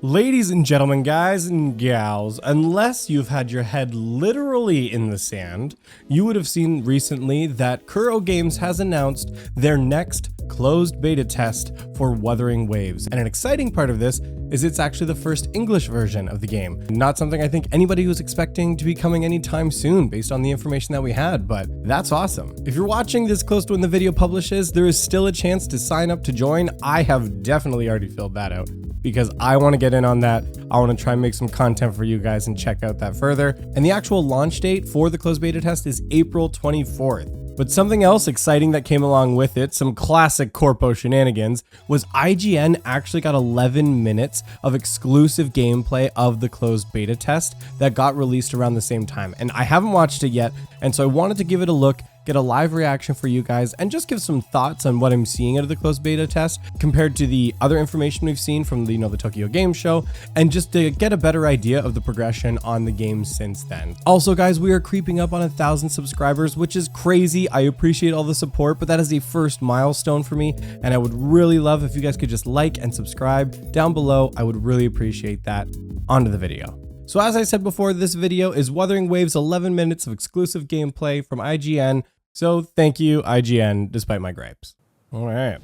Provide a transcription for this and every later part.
Ladies and gentlemen, guys and gals, unless you've had your head literally in the sand, you would have seen recently that Kuro Games has announced their next closed beta test for Wuthering Waves. And an exciting part of this is it's actually the first English version of the game. Not something I think anybody was expecting to be coming anytime soon based on the information that we had, but that's awesome. If you're watching this close to when the video publishes, there is still a chance to sign up to join. I have definitely already filled that out, because I want to get in on that. I want to try and make some content for you guys and check out that further. And the actual launch date for the closed beta test is April 24th. But something else exciting that came along with it, some classic Corpo shenanigans, was IGN actually got 11 minutes of exclusive gameplay of the closed beta test that got released around the same time. And I haven't watched it yet, and so I wanted to give it a look, get a live reaction for you guys, and just give some thoughts on what I'm seeing out of the closed beta test compared to the other information we've seen from the, the Tokyo Game Show, and just to get a better idea of the progression on the game since then. Also, guys, we are creeping up on 1,000 subscribers, which is crazy. I appreciate all the support, but that is a first milestone for me, and I would really love if you guys could just like and subscribe down below. I would really appreciate that. Onto the video. So as I said before, this video is Wuthering Waves 11 minutes of exclusive gameplay from IGN. So thank you, IGN, despite my gripes. All right.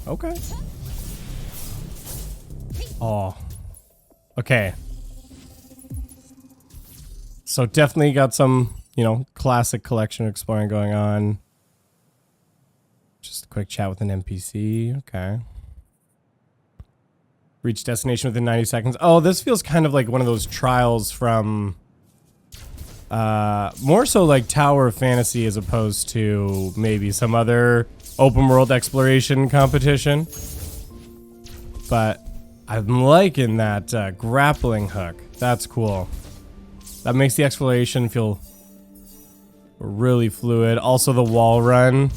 Okay. Oh. Okay. So definitely got some, classic collection exploring going on. Just a quick chat with an NPC. Okay. Reach destination within 90 seconds. Oh, this feels kind of like one of those trials from... more so like Tower of Fantasy as opposed to maybe some other open world exploration competition. But I'm liking that grappling hook. That's cool. That makes the exploration feel really fluid. Also the wall run.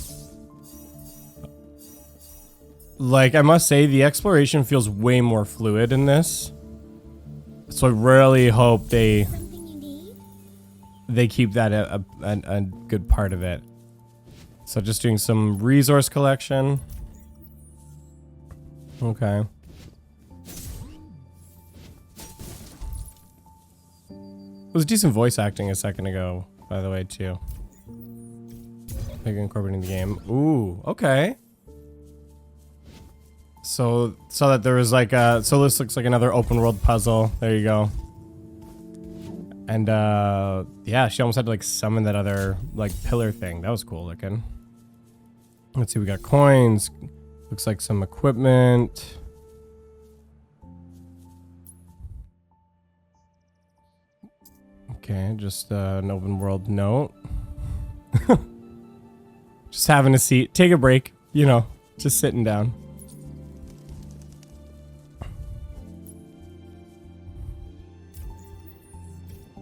Like, I must say, the exploration feels way more fluid in this. So I really hope they keep that a good part of it. So just doing some resource collection. Okay. It was decent voice acting a second ago, by the way, too. Maybe incorporating the game. Ooh, okay. So that there was like a... So this looks like another open world puzzle. There you go. And, yeah, she almost had to, like, summon that other, like, pillar thing. That was cool looking. Let's see, we got coins. Looks like some equipment. Okay, just, an open world note. Just having a seat. Take a break. Just sitting down.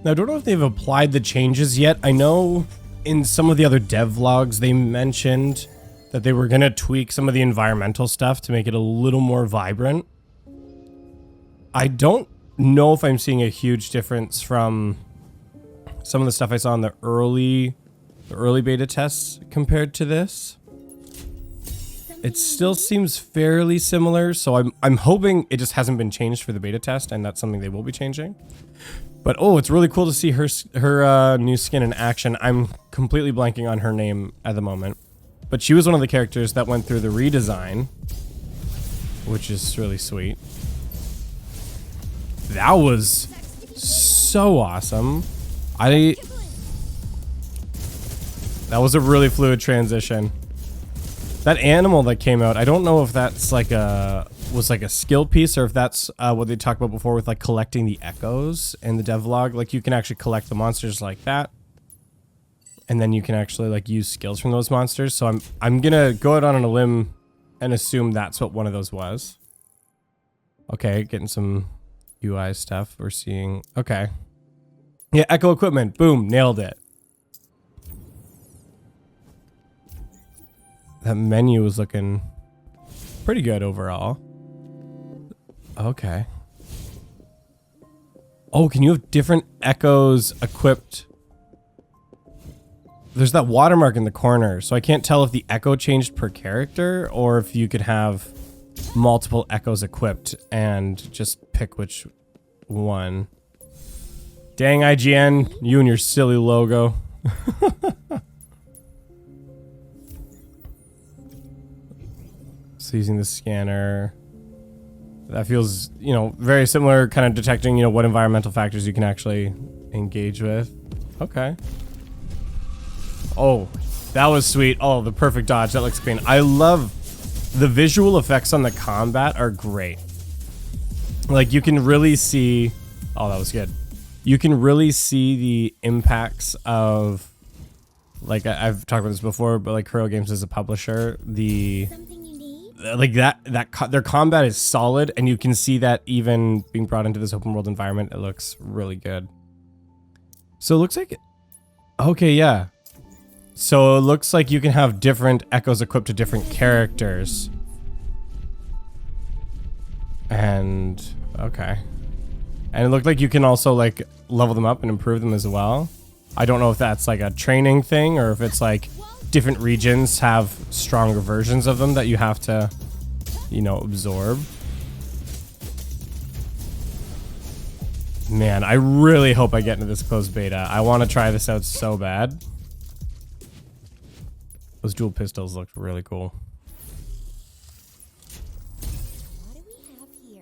Now, I don't know if they've applied the changes yet. I know in some of the other dev vlogs, they mentioned that they were going to tweak some of the environmental stuff to make it a little more vibrant. I don't know if I'm seeing a huge difference from some of the stuff I saw in the early beta tests compared to this. It still seems fairly similar, so I'm hoping it just hasn't been changed for the beta test, and that's something they will be changing. But oh, it's really cool to see her new skin in action. I'm completely blanking on her name at the moment. But she was one of the characters that went through the redesign, which is really sweet. That was so awesome. That was a really fluid transition. That animal that came out, I don't know if that's like was like a skill piece or if that's what they talked about before with like collecting the echoes in the devlog. Like you can actually collect the monsters like that, and then you can actually like use skills from those monsters. So I'm gonna go out on a limb and assume that's what one of those was. Okay, getting some UI stuff we're seeing. Okay, yeah, echo equipment, boom, nailed it. That menu was looking pretty good overall. Okay. Oh, can you have different echoes equipped? There's that watermark in the corner, so I can't tell if the echo changed per character or if you could have multiple echoes equipped and just pick which one. Dang IGN, you and your silly logo. So using the scanner, that feels, you know, very similar, kind of detecting, you know, what environmental factors you can actually engage with. Okay. Oh, that was sweet. Oh, the perfect dodge. That looks clean. I love the visual effects on the combat are great. Like you can really see, oh, that was good. You can really see the impacts of, like I've talked about this before, but like Kuro Games as a publisher, like their combat is solid, and you can see that even being brought into this open world environment, it looks really good. So it looks like, okay, yeah. So it looks like you can have different echoes equipped to different characters. And, okay. And it looked like you can also like level them up and improve them as well. I don't know if that's like a training thing or if it's like different regions have stronger versions of them that you have to, you know, absorb. Man, I really hope I get into this closed beta. I want to try this out so bad. Those dual pistols look really cool. What do we have here?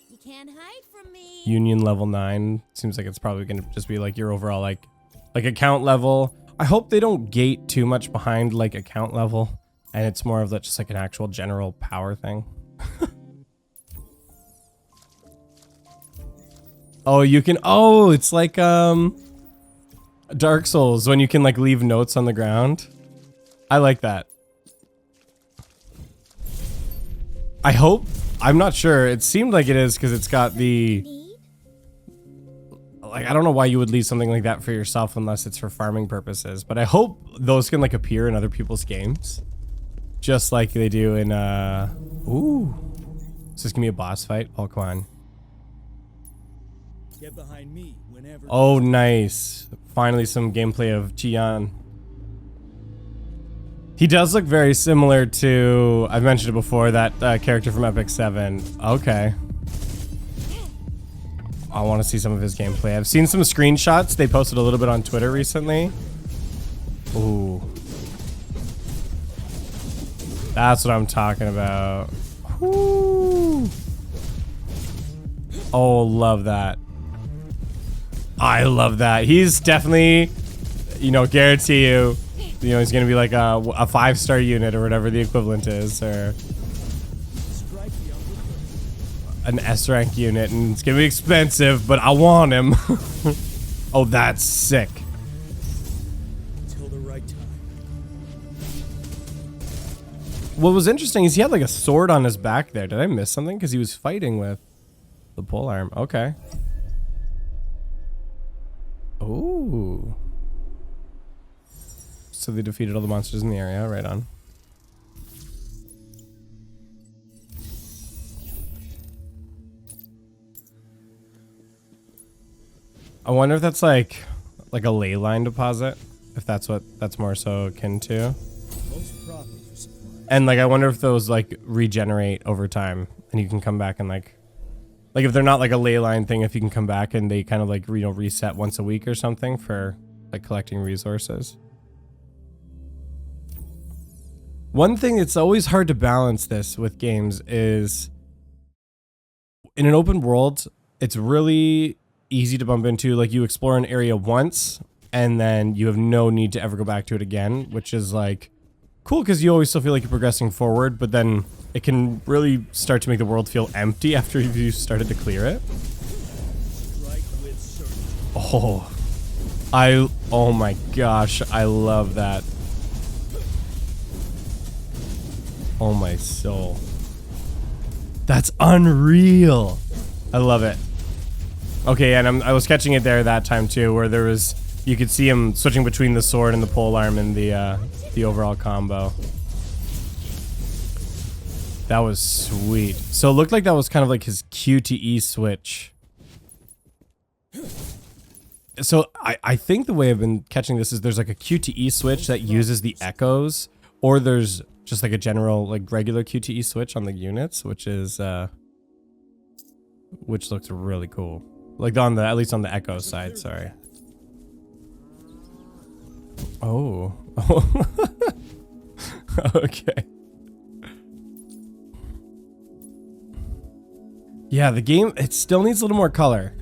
You can't hide from me. Union level 9 seems like it's probably going to just be like your overall like account level. I hope they don't gate too much behind like account level, and it's more of that just like an actual general power thing. Oh, you can, oh, it's like Dark Souls when you can like leave notes on the ground. I like that. I hope, I'm not sure. It seemed like it is because it's got the, like, I don't know why you would leave something like that for yourself unless it's for farming purposes, but I hope those can like appear in other people's games. Just like they do in, ooh. Is this gonna be a boss fight? Oh, come on. Get behind me whenever. Oh, nice. Finally some gameplay of Jian. He does look very similar to, I've mentioned it before, that character from Epic 7. Okay. I want to see some of his gameplay. I've seen some screenshots. They posted a little bit on Twitter recently. Ooh. That's what I'm talking about. Woo. Oh, love that. I love that. He's definitely, you know, guarantee you, you know, he's gonna be like a 5-star unit or whatever the equivalent is, or an S rank unit, and it's gonna be expensive, but I want him. Oh, that's sick. Till the right time. What was interesting is he had like a sword on his back there. Did I miss something? Because he was fighting with the polearm. Okay. Ooh. So they defeated all the monsters in the area. Right on. I wonder if that's like a ley line deposit. If that's what that's more so akin to. Most proper for supplies. And like I wonder if those like regenerate over time and you can come back and like if they're not like a ley line thing, if you can come back and they kind of like, you know, reset once a week or something for like collecting resources. One thing that's always hard to balance this with games is in an open world, it's really easy to bump into, like you explore an area once and then you have no need to ever go back to it again, which is like cool because you always still feel like you're progressing forward, but then it can really start to make the world feel empty after you started to clear it. Oh, oh my gosh, I love that. Oh my soul. That's unreal. I love it. Okay, and I was catching it there that time too, where there was, you could see him switching between the sword and the polearm and the overall combo. That was sweet. So it looked like that was kind of like his QTE switch. So I think the way I've been catching this is there's like a QTE switch that uses the echoes Or there's just like a general like regular QTE switch on the units, which is which looks really cool. Like on the, at least on the Echo side, sorry. Oh. Okay. Yeah, the game, it still needs a little more color.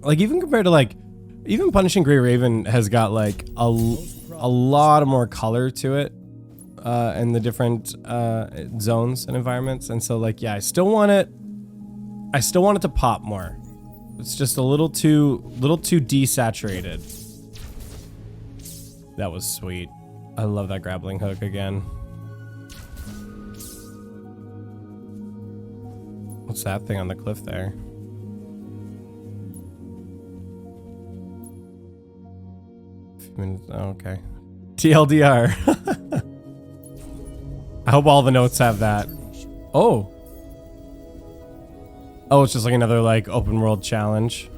Like even compared to like, even Punishing Grey Raven has got like a lot of more color to it in the different zones and environments. And so like, yeah, I still want it to pop more. It's just a little too desaturated. That was sweet. I love that grappling hook again. What's that thing on the cliff there? A few minutes, oh, okay. TLDR. I hope all the notes have that. Oh. Oh, it's just like another like open world challenge.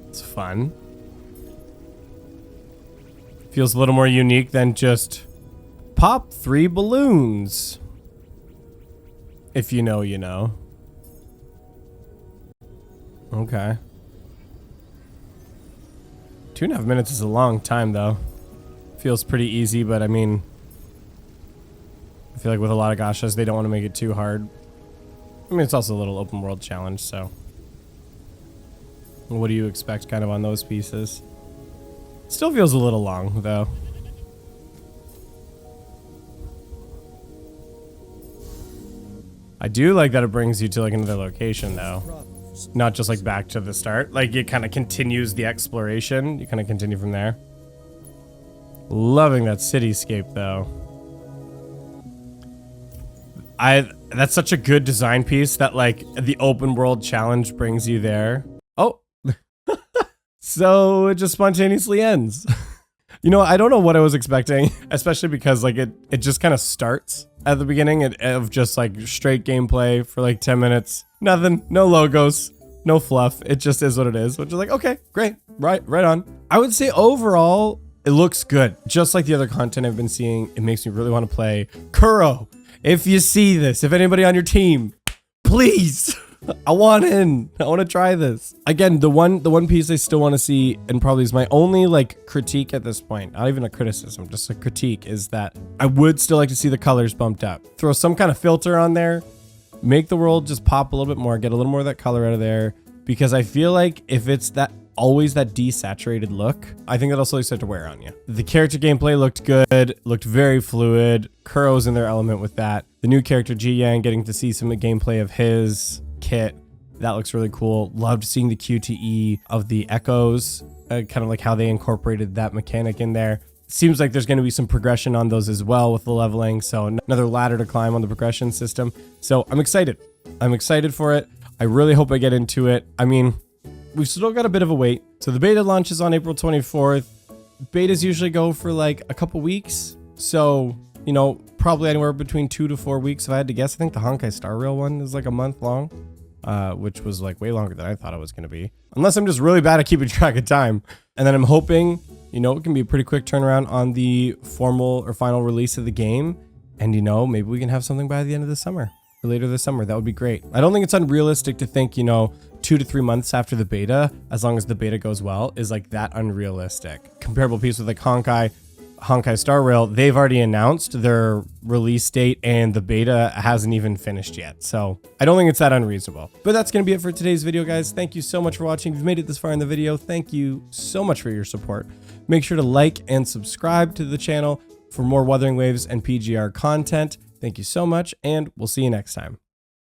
It's fun. Feels a little more unique than just pop 3 balloons. If you know, you know. Okay. 2.5 minutes is a long time though. Feels pretty easy, but I mean, I feel like with a lot of gachas, they don't want to make it too hard. I mean, it's also a little open world challenge, so. What do you expect kind of on those pieces? Still feels a little long, though. I do like that it brings you to like another location, though. Not just like back to the start. Like it kind of continues the exploration. You kind of continue from there. Loving that cityscape, though. That's such a good design piece that like the open world challenge brings you there. Oh. So it just spontaneously ends. You know, I don't know what I was expecting, especially because like it just kind of starts at the beginning of just like straight gameplay for like 10 minutes. Nothing, no logos, no fluff. It just is what it is, which is like, okay, great, right on. I would say overall, it looks good. Just like the other content I've been seeing, it makes me really want to play Kuro. If you see this, if anybody on your team, please. I want in. I want to try this. Again, the one piece I still want to see, and probably is my only like critique at this point, not even a criticism, just a critique, is that I would still like to see the colors bumped up. Throw some kind of filter on there, make the world just pop a little bit more, get a little more of that color out of there, because I feel like if it's that always that desaturated look, I think that'll slowly start to wear on you. The character gameplay looked good, looked very fluid. Kuro's in their element with that. The new character Ji Yang, getting to see some gameplay of his kit, that looks really cool. Loved seeing the QTE of the echoes, kind of like how they incorporated that mechanic in there. Seems like there's going to be some progression on those as well with the leveling, so another ladder to climb on the progression system. So I'm excited. I'm excited for it. I really hope I get into it. I mean, we've still got a bit of a wait. So the beta launches on April 24th. Betas usually go for like a couple weeks. So, you know, probably anywhere between 2 to 4 weeks if I had to guess. I think the Honkai Star Rail one is like a month long, which was like way longer than I thought it was going to be. Unless I'm just really bad at keeping track of time. And then I'm hoping, you know, it can be a pretty quick turnaround on the formal or final release of the game. And, you know, maybe we can have something by the end of the summer or later this summer. That would be great. I don't think it's unrealistic to think, you know, 2 to 3 months after the beta, as long as the beta goes well, is like that unrealistic. Comparable piece with like Honkai Star Rail, they've already announced their release date and the beta hasn't even finished yet. So I don't think it's that unreasonable. But that's going to be it for today's video, guys. Thank you so much for watching. If you've made it this far in the video, thank you so much for your support. Make sure to like and subscribe to the channel for more Wuthering Waves and PGR content. Thank you so much, and we'll see you next time.